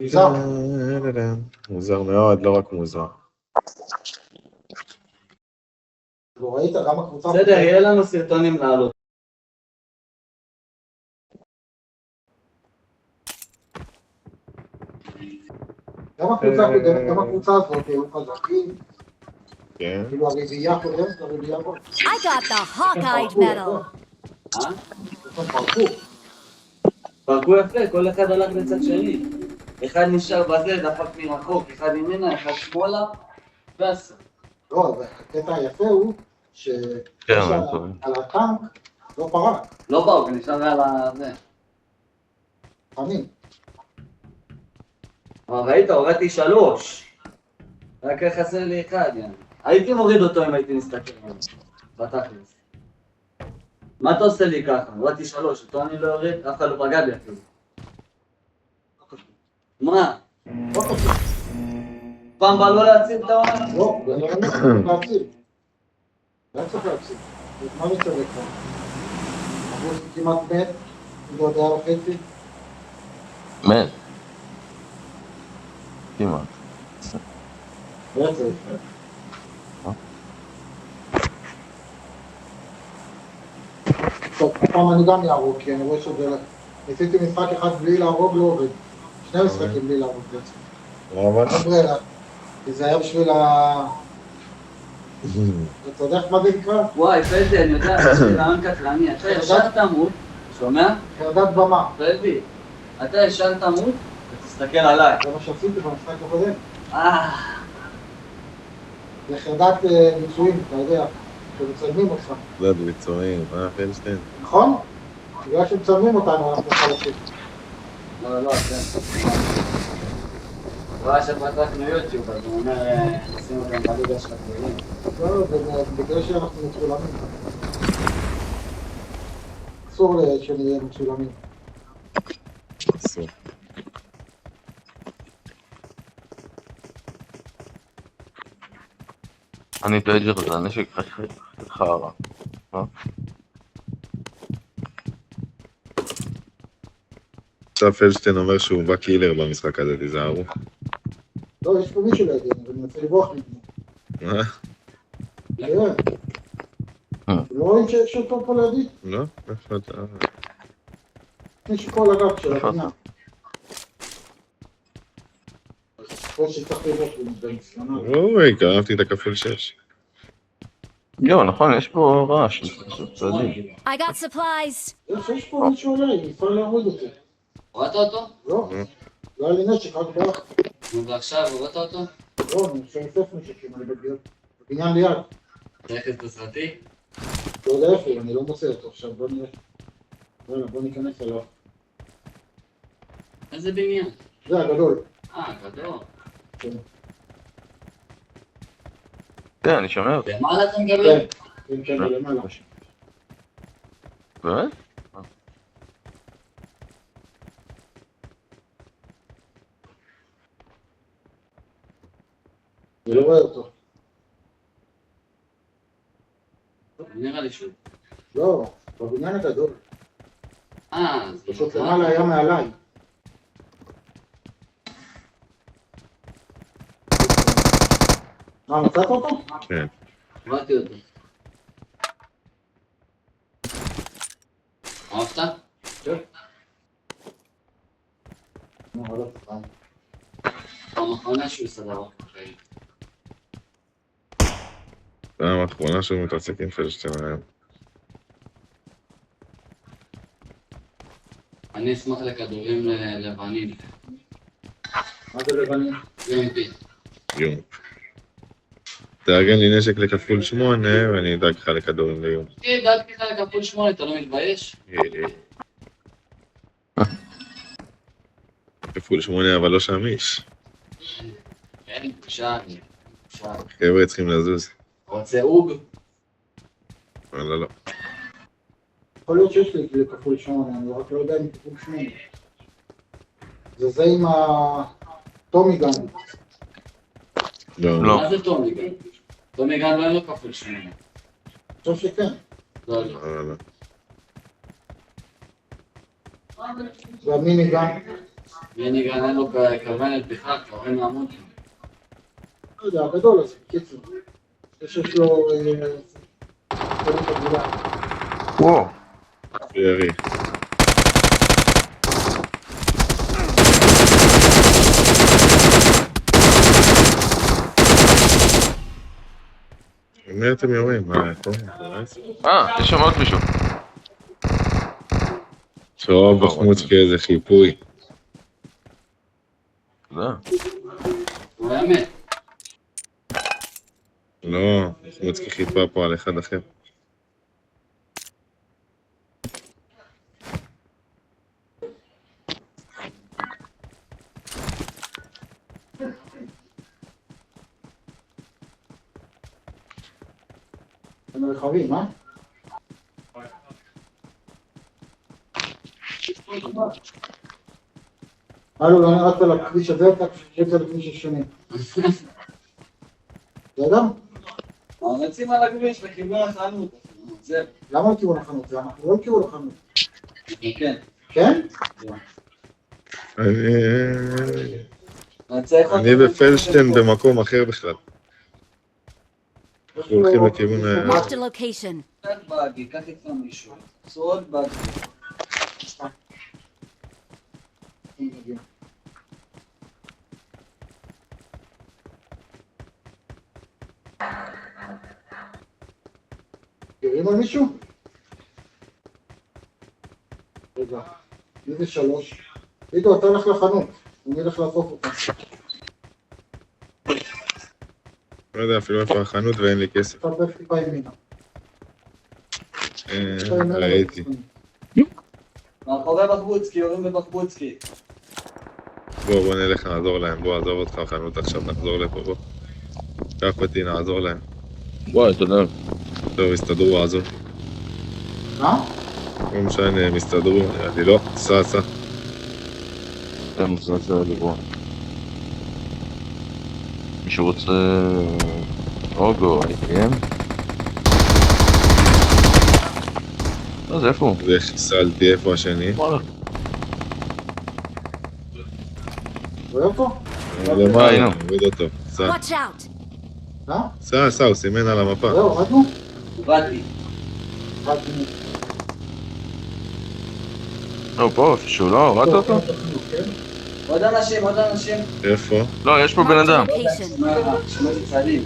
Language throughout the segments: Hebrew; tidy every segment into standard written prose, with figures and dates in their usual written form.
מוזר. מוזר מאוד, לא רק מוזר. לא ראית גם הקבוצה... בסדר, יהיה לנו סרטונים לעלות. גם הקבוצה הקודמת, גם הקבוצה הזאת, היו חזקים. כן. כאילו הרביעייה הקודמת, הרביעייה הזאת. I got the Hawkeye medal. הם פרקו. פרקו יפה, כל אחד הלך לצד שני. אחד נשאר בזה, דפק מרחוק, אחד ימינה, אחד שמאלה, ועשה. לא, הקטע היפה הוא שעל הטנק לא פרק. לא באו, נשאר על זה. חמים. אבל ראית, הורדתי 3. רק חסר לי 1, יאללה. הייתי מוריד אותו אם הייתי מסתכל עליו. בתכלס. מה אתה עושה לי ככה? הורדתי 3, אותו אני לא יורד, אף אחד לא פגע בי אפילו. מה? לא חושב. פעם בא לא להציל את העונה? לא, אני לא צריך להציל. לא צריך להציל. מה מצטרק כאן? אחוז כמעט מת, לא יודע וחצי. מת. כמעט. לא צריך. טוב, הפעם אני גם יהרוג, כי אני רואה שזה... ניסיתי משחק אחד בלי להרוג, לא עובד. 2 משחקים בלי להרוג בעצם. לא עבד? לא ברירה. כי זה היה בשביל ה... אתה יודע מה זה נקרא? וואי, פלדי, אני יודע, יש לי רעיון קטלני. אתה ישר תמות, שומע? חרדת במה. פלדי, אתה ישר תמות ותסתכל עליי. זה מה שעשיתי במשחק הקודם. זה חרדת ביצועים, אתה יודע, שמצלמים אותך. לא, ביצועים, פלשטיין. נכון? בגלל שמצלמים אותנו, אנחנו חלקים. לא, כן. רואה שפתחנו יוטיוב, אז הוא אומר, נשים אותם בליגה של הגדולים. לא, זה בגלל שאנחנו מצולמים. אסור שנהיה מצולמים. אסור. אני פלג'ר, זה הנשק חרא. עכשיו פלשטיין אומר שהוא בא קילר במשחק הזה, תיזהרו. לא, יש פה מישהו לידי, אבל אני רוצה לברוח ממנו. מה? לא רואים שיש אותו פה לידי? לא? איפה אתה? מישהו פה על הגב של הפינה. פה שצריך לראות בניסיונות. אוי, קרבתי את הכפול 6. יו, נכון, יש פה רעש. צעדים. I got supplies. יש פה מישהו עליי, נפעל להוריד אותי. הורדת אותו? לא, לא היה לי נשק, רק ברח. נו, ועכשיו הורדת אותו? לא, אני רוצה לסף נשקים, אני בבניין ליד. נכס בסרטי? לא יודע איפה, אני לא מוצא אותו עכשיו, בוא נראה. בוא ניכנס אליו. איזה בניין? זה הגדול. גדול. כן. כן, אני שומע אותך. למעלה אתה מדבר? כן, למעלה. באמת? אני לא רואה אותו. נראה לי שוב. לא, בבניין הגדול. אז פשוט למעלה היה מעליי. מה, מצאת אותו? כן. ראיתי אותו. אהבת? כן. נו, לא תפעם. פעם אחרונה שהוא סדר לך בחיים. פעם האחרונה שהוא מתעסק עם פלשטיין היום. אני אשמח לכדורים לבנים. מה זה לבנים? UMP. יום. תארגן לי נשק לכפול 8 ואני אדאג לך לכדורים ליום. דאגתי לך לכפול 8, אתה לא מתבייש? כפול 8 אבל לא שמיש. אין, בושה. חבר'ה צריכים לזוז. רוצה אוג? לא. יכול להיות שיש לי לכפול 8, אני רק לא יודע אם כפול 8. זה עם הטומיגן. לא. מה זה טומיגן? טומיגן לא אין לו כפול 8. אני חושב שכן. לא. לא. והמיניגן. יני גן אין לו כוונת בכלל, קורא מעמוד. לא יודע, הגדול הזה, בקיצור. שיש לו... כוונת הגדולה. וואו. ירי. מי אתם יורים? יש שם עוד מישהו. טוב, בחמוצקי איזה חיפוי. תודה. הוא היה מת. לא, בחמוצקי חיפה פה על אחד אחר. הם רחבים, אה? הלו, אני רץ על הכביש הזה, אתה רץ על הכביש השני. בסדר? רצים על הכביש לכיוון החנות. זה. למה לכיוון החנות? אנחנו לא לכיוון החנות. כן. כן? אני ופלשטיין במקום אחר בכלל. אנחנו הולכים לכיוון... Marked a location. קח באגי, קח איתך מישהו. עשו עוד באגי. יורים על מישהו? רגע, מי זה 3? עידו, אתה הולך לחנות, אני הולך לאסוף אותה. לא יודע אפילו איפה החנות ואין לי כסף. אתה הולך טיפה ימינה. ראיתי. מאחורי בחבוצקי, יורים בבחבוצקי. בוא נלך נעזור להם, בוא עזוב אותך החנות עכשיו, נחזור לפה, בוא. קח אותי, נעזור להם. וואי, תודה. טוב, הסתדרו, עזוב. מה? לא משנה, הם הסתדרו, נראה לי לא, סע. אתם מזלזל לברון. מישהו רוצה... אוגו, ATM? אז איפה הוא? זה חיסלתי, איפה השני? וואלה. רואה פה? למעלה, עובד אותו, סע. Watch out! מה? הוא סימן על המפה. זהו, הורדנו? באתי. הורדנו. לא, פה, איפשהו, לא? הורדת אותו? כן? עוד אנשים. איפה? לא, יש פה בן Marked אדם. a location. שני צעדים.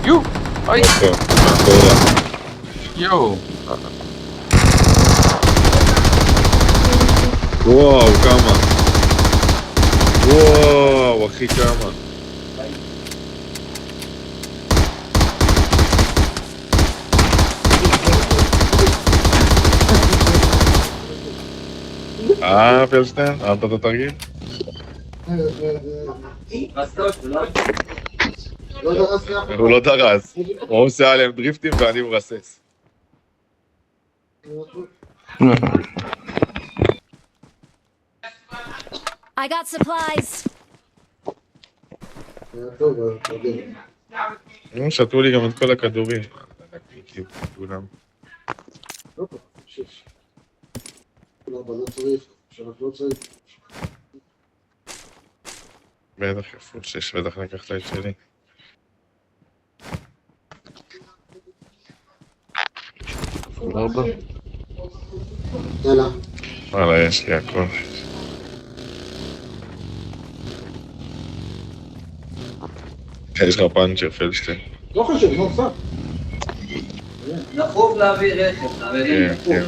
יו! היי! איפה? מאחורה. יו! וואו, כמה. וואו, אחי, כמה. פלשטיין, אהבת את התרגיל? לא דרס לי אף אחד. הוא לא דרס. הוא עושה עליהם דריפטים ואני מרסס. I got supplies. טוב, תרגיל. הם שתו לי גם את כל הכדורים. כולם. לא טוב, 6. לא, אבל לא צריך. 3 לא צריך. בטח כפול 6, בטח לקחת את שלי. ארבע. יאללה. וואלה, יש לי הכל. יש לך פאנצ'ר, פלשטיין. לא חשוב, נו, סע. דחוף להביא רכב, חברים, כן,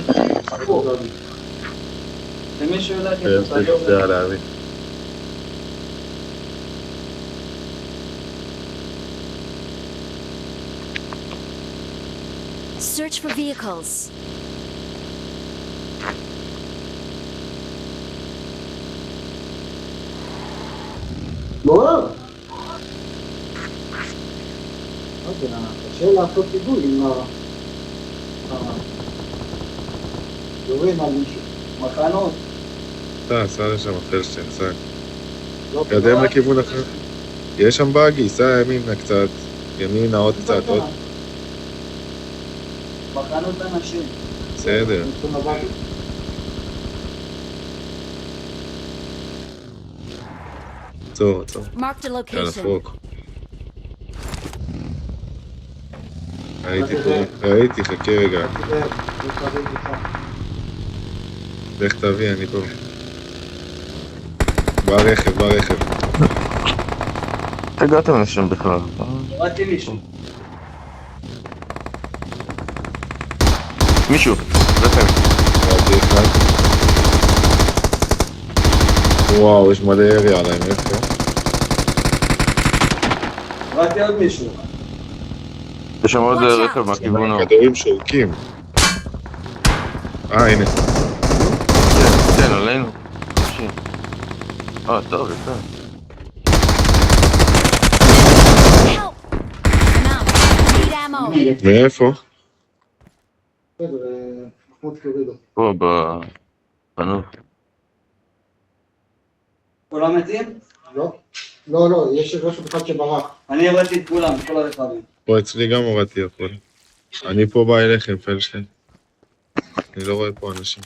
דחוף. שמישהו ילך פלשטיין יודע להביא. Search for vehicles. לא. קשה לעשות סיבוי עם יורים על מישהו. מחנות. סע לשם, פלשטיין, סע. לא, קדם לכיוון אחר. יש שם באגי, סע ימינה קצת. ימינה עוד קצת, עוד. מחנות אנשים. בסדר. נתחיל לבאגי. עצור, עצור. Marked a יאללה, location. פוק. ראיתי, חכה רגע. לך תביא, אני פה. ברכב. איך הגעתם לשם בכלל? ראיתי מישהו. מישהו, לכם. ראיתי אחד. וואו, יש מלא ירי עליהם, איפה? ראיתי עוד מישהו. יש שם עוד Watch out. רכב מהכיוון ההוא. כדורים שורקים. הנה. כן, עלינו. טוב, יפה. Help! I'm out. Need ammo. מאיפה? בסדר, מחמוד קורידו. פה בחנות. כולם מתים? לא, יש רשת אחד שברח. אני הבאתי את כולם, את כל הרכבים. פה אצלי גם הורדתי הכל. אני פה בא אליכם, פלשטיין. אני לא רואה פה אנשים.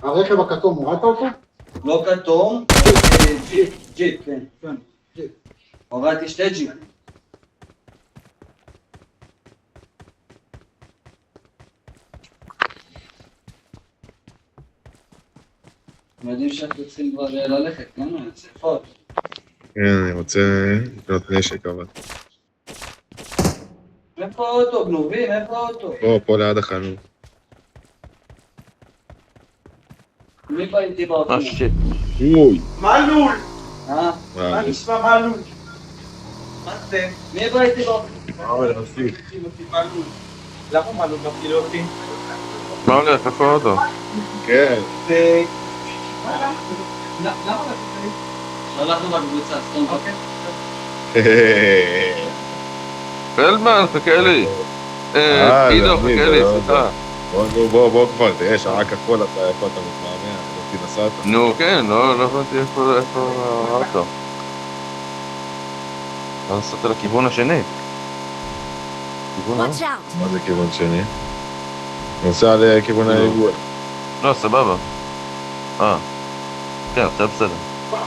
הרכב הכתום, הורדת אותו? לא כתום, ג'יפ, כן. כן, ג'יפ. הורדתי שתי ג'יפ. אתם יודעים שאנחנו צריכים כבר ללכת, כן? צפות. כן, אני רוצה לקנות נשק אבל. איפה האוטו, גנובים? איפה האוטו? פה ליד החנות. מי בא איתי באוטו? שיט. אוי. מלול! אה? מה נשמע מלול? מה זה? מי בא איתי באוטו? מפעיל אותי מלול. למה מלול מפעיל אותי? מה הולך? איפה האוטו? כן. זה... למה הלכנו בקבוצה, סתום אוקיי? פלדמן, חכה לי. עידו, חכה לי, סליחה. בוא כבר, תראה שרק הכל איפה אתה מתמהמה, אותי נסעת. נו, כן, לא הבנתי איפה האוטו. לא נסעת לכיוון השני. כיוון ההוא? Watch out. מה זה כיוון שני? נוסע לכיוון העיגול. לא, סבבה. כן, עכשיו בסדר. וואו.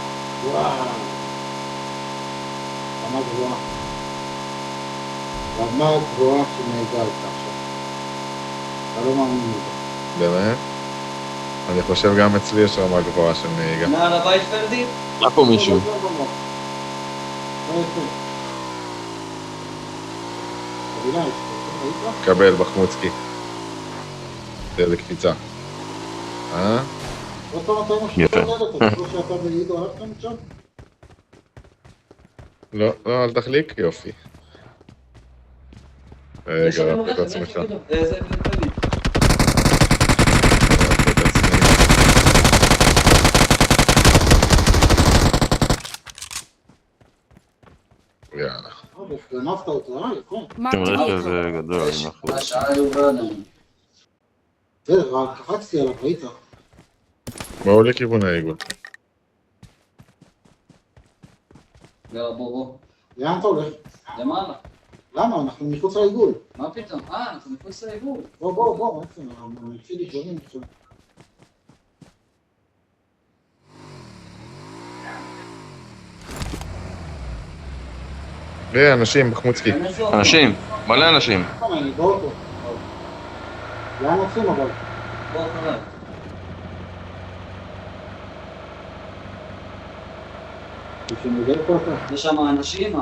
רמה גבוהה שנהגה איתה עכשיו. אתה לא מאמין לזה. באמת? אני חושב גם אצלי יש רמה גבוהה של נהיגה. מעל הבית פלדי? היה פה מישהו. לא יפה. חבילה, ראית? קבל בחמוצקי. איזה קפיצה. עוד פעם אתה משהו יפה. כזה, אתה חושב שאתה ועידו הלכתם שם? לא, אל תחליק, יופי. רגע, רק את עצמך. זה פלדי. יאללה. גנבת אותו, יפה. Marked שם a רכב vehicle. גדול, עם אחוז. השעה יובן. בסדר, קפצתי עליו, ראית? בואו לכיוון העיגול. יאללה בוא. לאן אתה הולך? למעלה. למה? אנחנו מחוץ לעיגול. מה פתאום? אנחנו מחוץ לעיגול. בוא, איפה? אני אציל לי דברים עכשיו. אנשים, בחמוצקי. אנשים, מלא אנשים. אני באוטו. לאן נוסעים אבל? בוא אחריי. כשנגל פה אתה. יש שם אנשים?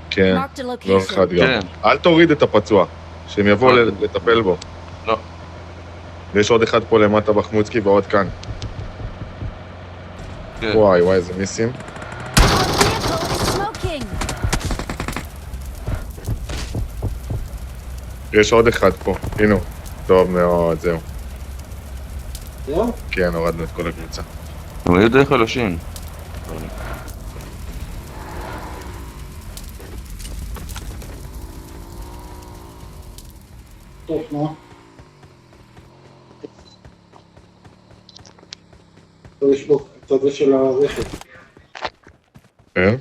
כן, Marked a לא location. אחד גם. כן. אל תוריד את הפצוע, שהם יבואו לטפל בו. לא. ויש עוד אחד פה למטה בחמוצקי ועוד כאן. כן. וואי, איזה מיסים. Our vehicle is smoking. יש עוד אחד פה, הנה. טוב מאוד, זהו. זהו? כן, הורדנו את כל הקבוצה. הם היו די חלשים. טוב, נו. טוב, יש פה את הזה של הרכב. כן?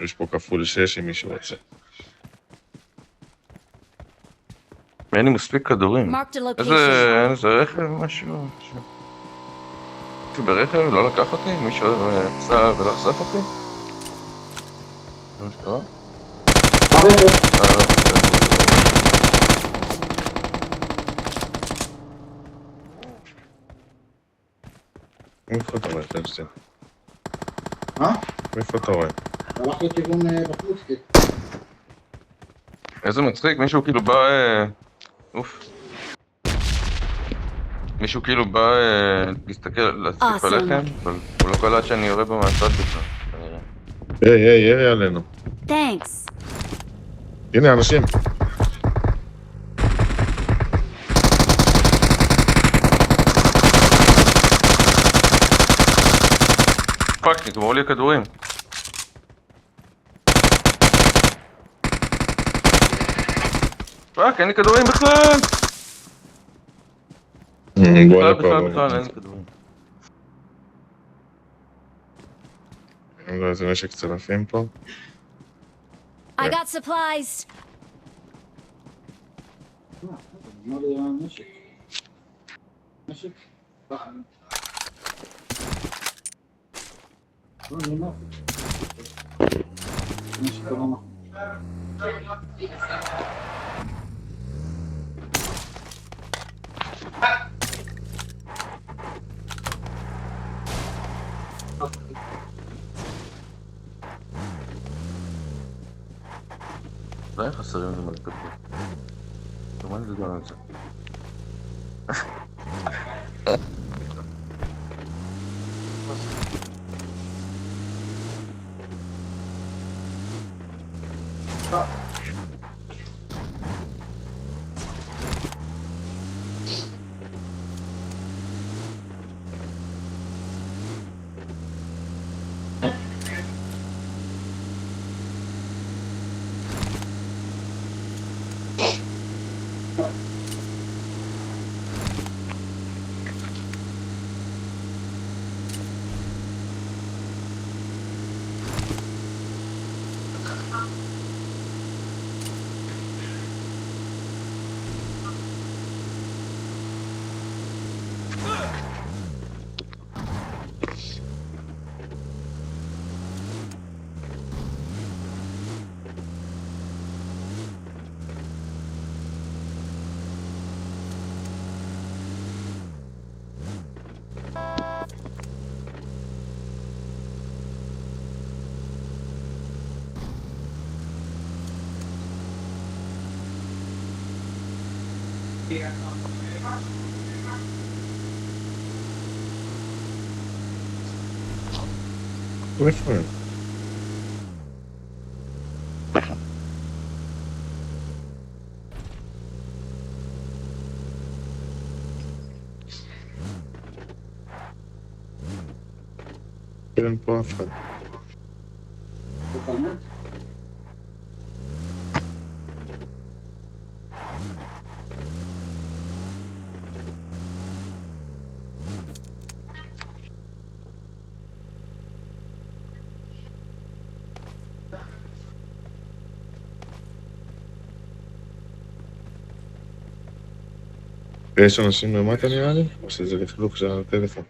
יש פה כפול 6 אם מישהו רוצה. אין לי מספיק כדורים. Marked a איזה location. רכב, משהו. הייתי ברכב, לא לקח אותי? מישהו רצה ולחזק אותי? זה מה שקרה? הרכב, איפה אתה רואה, פלשטיין? מה? איפה אתה רואה? הלך לכיוון בחוץ, כן. איזה מצחיק, מישהו כאילו בא... אוף. מישהו כאילו בא להציף Awesome. עליכם, אבל הוא לא קלט שאני יורה בו מהצד בכלל, כנראה. היי, ירי עלינו. Thanks. הנה, אנשים. פאק, נגמרו לי הכדורים. פאק, אין לי כדורים בכלל! בוא לפה, בכלל, אין לי כדורים. לא, איזה נשק צלפים פה. I got supplies. נגמר לי הנשק. נשק? לא, נגמר. נשק לא נכון. אולי חסרים לי מלא כדורים. כמובן זה גם על זה. איפה הם? אין פה אף אחד. יש אנשים למטה נראה לי? או שזה לכלוך של הטלפון?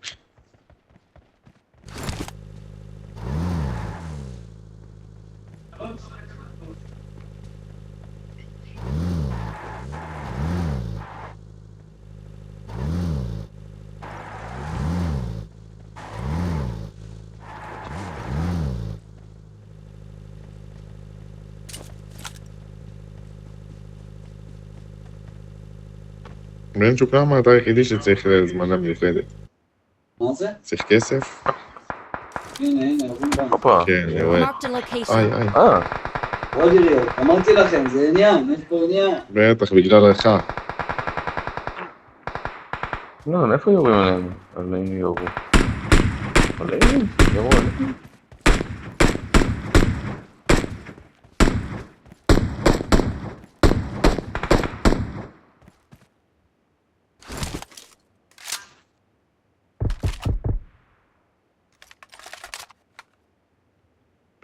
בן שוק, למה אתה היחידי שצריך לזמנה מיוחדת? מה זה? צריך כסף? הנה, עוברים בנו. הופה. כן, אני רואה. Marked a location. איי. עוד יריות, אמרתי לכם, זה עניין, יש פה עניין. בטח, בגלל לך. לא, איפה יורים עלינו? עלינו יורו. עלינו? יורו עלינו?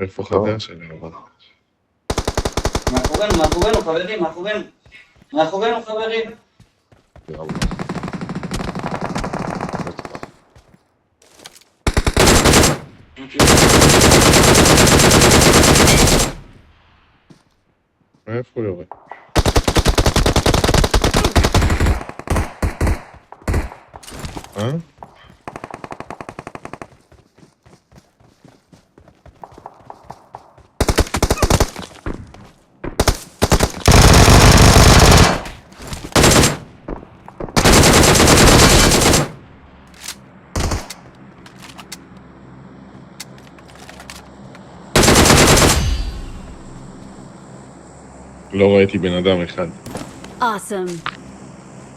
איפה חבר שלי? אבל? מאחורינו, חברים, מאחורינו, חברים. יאללה. איפה הוא יורד? לא ראיתי בן אדם אחד. Awesome.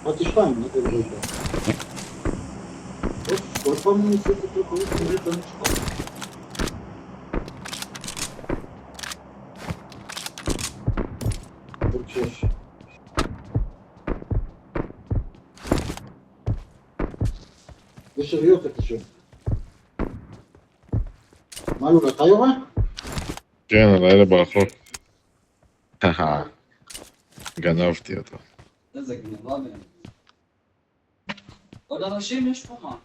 עוד שתיים, מה זה ראית? כל פעם אני עושה את אותו קוראים כזה את המשפט. עוד 6. יש שאריות את השם. מה לו, אתה יורה? כן, על האלה ברחוב. גנבתי אותו. איזה גניבה בהם. עוד אנשים יש פה מה?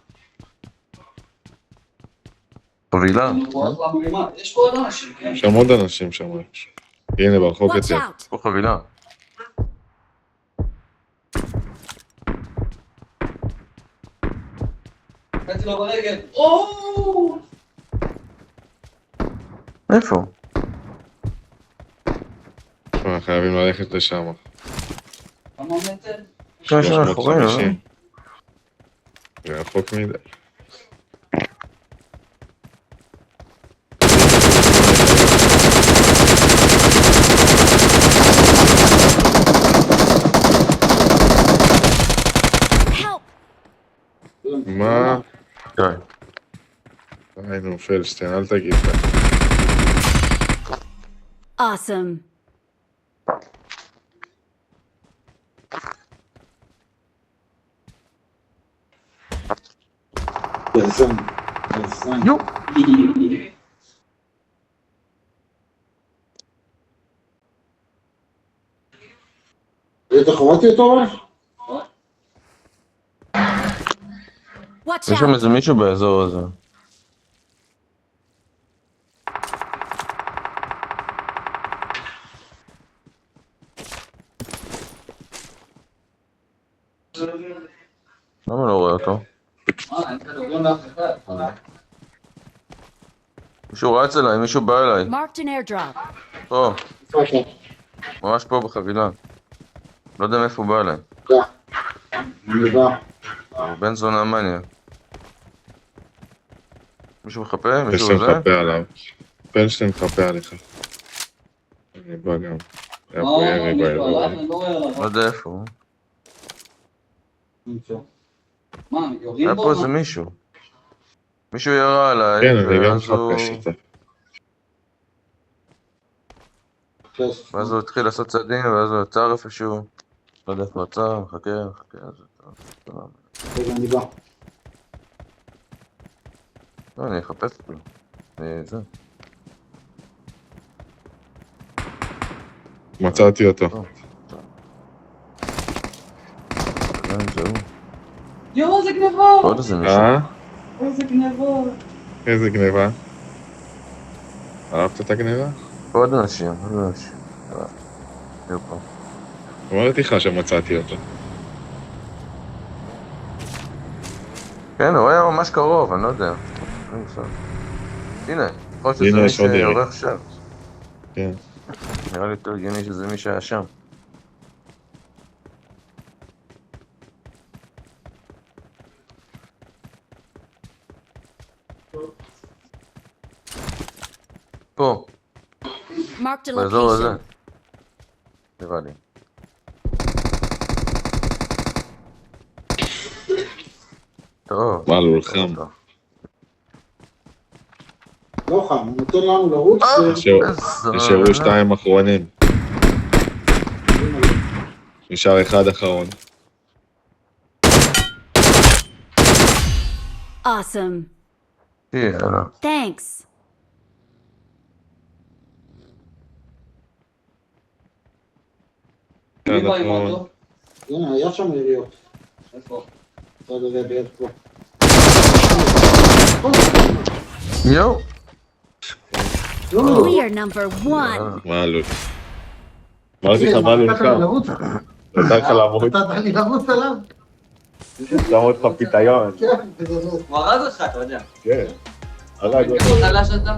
חבילה. יש פה עוד אנשים, כן? שם עוד אנשים שם. הנה ברחוב Watch אצל. out. פה חבילה. קראתי לו ברגל. או! איפה? חייבים ללכת לשם. כמה מטר? כאן שם מאחורינו, 350. זה רחוק מדי. Help. מה? די. היינו פלשטיין, אל תגיד לה. Awesome. פרסם. יו. אתה חורתי אותו רק? Watch יש שם out. איזה מישהו באזור הזה. למה לא רואה אותו? אין כדורים לאף אחד. מישהו רץ אליי, מישהו בא אליי. Marked an airdrop. פה, אוקיי. ממש פה בחבילה. לא יודע מאיפה הוא בא אליי. אני בא. הוא בן זונה מניה. מישהו מחפה? מישהו פלשטיין זה? מחפה עליו. פלשטיין מחפה עליך. אני בא גם. היה פה ירי באזור. לא יודע איפה הוא. מה, יורים היה בו? פה איזה מישהו. מישהו ירה עליי, כן, אני גם ואז הוא... מחפש איתה. ואז הוא התחיל לעשות צעדים, ואז הוא עצר איפשהו. לא יודע איפה הוא עצר, מחכה. רגע, אני בא. לא, אני אחפש אותו. זה. מצאתי אותו. זהו. יואו, איזה גנבות! עוד איזה מישהו. איזה גנבות! איזה גניבה? אהבת את הגניבה? עוד אנשים. יהיו פה. אמרתי לך שמצאתי אותו. כן, הוא היה ממש קרוב, אני לא יודע. הנה, יכול להיות שזה הנה, מי יש עוד ירי. שעורך שם. כן. נראה לי יותר הגיוני שזה מי שהיה שם. פה, Marked a באזור הזה. location. נראה לי. טוב. מה, לולחם? לא חם, הוא נותן לנו לרוץ. נשארו 2 אחרונים. נשאר 1 אחרון. Awesome. יאללה. Thanks. מי בא עם נכון. אוטו? הנה, היה שם יריות. איפה? צד הזה ביד פה. יואו. לא, We are number one. מה עלות? אמרתי לך מה עלות נתת לי לרוץ. נתן לך לעמוד, נתת לי לרוץ עליו. שם אותך פיתיון. כן, בגדול. הוא הרג אותך, אתה יודע. כן. הרג אותך. איפה חלש אתה?